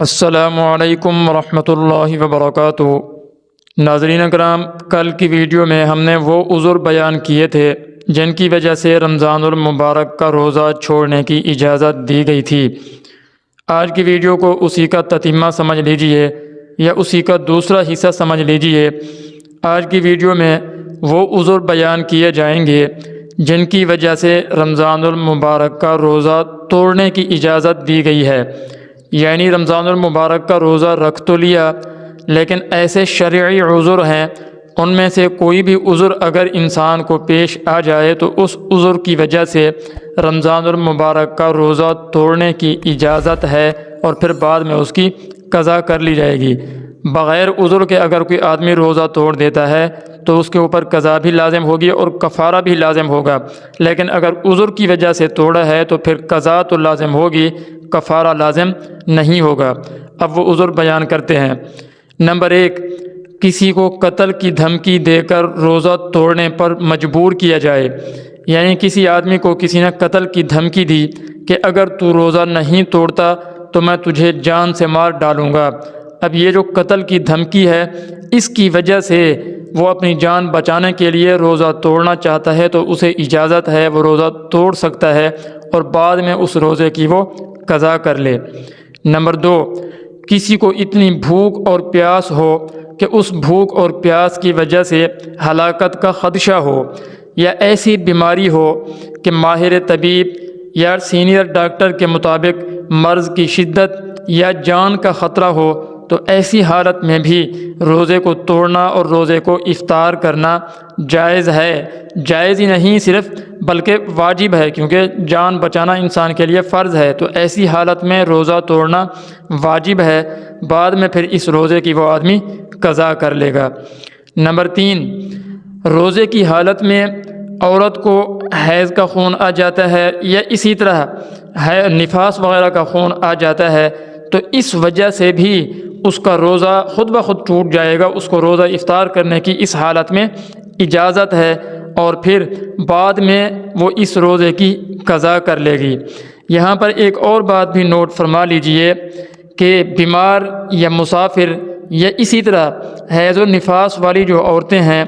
السلام علیکم ورحمۃ اللہ وبرکاتہ۔ ناظرین اکرام، کل کی ویڈیو میں ہم نے وہ عذر بیان کیے تھے جن کی وجہ سے رمضان المبارک کا روزہ چھوڑنے کی اجازت دی گئی تھی۔ آج کی ویڈیو کو اسی کا تتمہ سمجھ لیجئے یا اسی کا دوسرا حصہ سمجھ لیجئے۔ آج کی ویڈیو میں وہ عذر بیان کیے جائیں گے جن کی وجہ سے رمضان المبارک کا روزہ توڑنے کی اجازت دی گئی ہے، یعنی رمضان المبارک کا روزہ رکھ تو لیا لیکن ایسے شرعی عذر ہیں، ان میں سے کوئی بھی عذر اگر انسان کو پیش آ جائے تو اس عذر کی وجہ سے رمضان المبارک کا روزہ توڑنے کی اجازت ہے اور پھر بعد میں اس کی قضا کر لی جائے گی۔ بغیر عذر کے اگر کوئی آدمی روزہ توڑ دیتا ہے تو اس کے اوپر قضا بھی لازم ہوگی اور کفارہ بھی لازم ہوگا، لیکن اگر عذر کی وجہ سے توڑا ہے تو پھر قضا تو لازم ہوگی، کفارہ لازم نہیں ہوگا۔ اب وہ عذر بیان کرتے ہیں۔ نمبر 1، کسی کو قتل کی دھمکی دے کر روزہ توڑنے پر مجبور کیا جائے، یعنی کسی آدمی کو کسی نے قتل کی دھمکی دی کہ اگر تو روزہ نہیں توڑتا تو میں تجھے جان سے مار ڈالوں گا۔ اب یہ جو قتل کی دھمکی ہے، اس کی وجہ سے وہ اپنی جان بچانے کے لیے روزہ توڑنا چاہتا ہے تو اسے اجازت ہے، وہ روزہ توڑ سکتا ہے اور بعد میں اس روزے کی وہ قضا کر لے۔ نمبر 2، کسی کو اتنی بھوک اور پیاس ہو کہ اس بھوک اور پیاس کی وجہ سے ہلاکت کا خدشہ ہو، یا ایسی بیماری ہو کہ ماہر طبیب یا سینئر ڈاکٹر کے مطابق مرض کی شدت یا جان کا خطرہ ہو، تو ایسی حالت میں بھی روزے کو توڑنا اور روزے کو افطار کرنا جائز ہے۔ جائز ہی نہیں صرف بلکہ واجب ہے، کیونکہ جان بچانا انسان کے لیے فرض ہے، تو ایسی حالت میں روزہ توڑنا واجب ہے، بعد میں پھر اس روزے کی وہ آدمی قضا کر لے گا۔ نمبر 3، روزے کی حالت میں عورت کو حیض کا خون آ جاتا ہے یا اسی طرح نفاس وغیرہ کا خون آ جاتا ہے تو اس وجہ سے بھی اس کا روزہ خود بخود ٹوٹ جائے گا، اس کو روزہ افطار کرنے کی اس حالت میں اجازت ہے اور پھر بعد میں وہ اس روزے کی قضا کر لے گی۔ یہاں پر ایک اور بات بھی نوٹ فرما لیجئے کہ بیمار یا مسافر یا اسی طرح حیض و نفاس والی جو عورتیں ہیں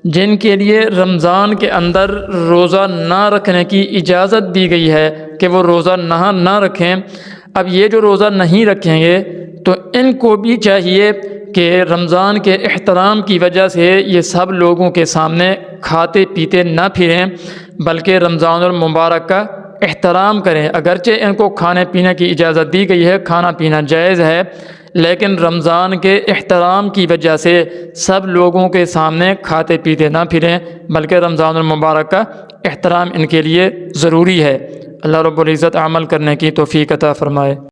جن کے لیے رمضان کے اندر روزہ نہ رکھنے کی اجازت دی گئی ہے کہ وہ روزہ نہ رکھیں، اب یہ جو روزہ نہیں رکھیں گے تو ان کو بھی چاہیے کہ رمضان کے احترام کی وجہ سے یہ سب لوگوں کے سامنے کھاتے پیتے نہ پھریں بلکہ رمضان المبارک کا احترام کریں۔ اگرچہ ان کو کھانے پینے کی اجازت دی گئی ہے، کھانا پینا جائز ہے، لیکن رمضان کے احترام کی وجہ سے سب لوگوں کے سامنے کھاتے پیتے نہ پھریں بلکہ رمضان المبارک کا احترام ان کے لیے ضروری ہے۔ اللہ رب العزت عمل کرنے کی توفیق عطا فرمائے۔